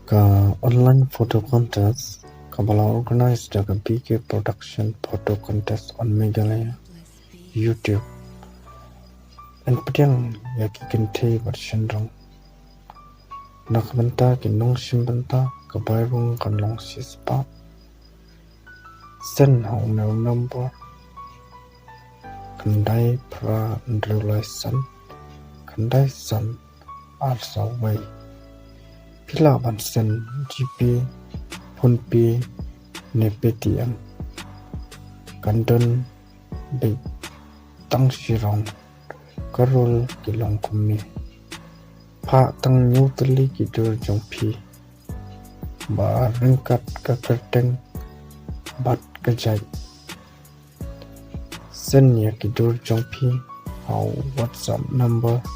ka online photo contest kabala organized a big production photo contest on Meghalaya YouTube and pdiang yaki kynthei bar shynrang nakbanta kinong shimbanta kabayrung kanlong sispa sen hong no number kandai pra ndrulai san kandai san arsa way pila ban sen gp phunpi ne pdiang kandon be tang shirong karol kilong kumni pha tang new tali ki dur jongphi ba ringkat ka kerteng bat ka jai sen ya ki dur jongphi how WhatsApp number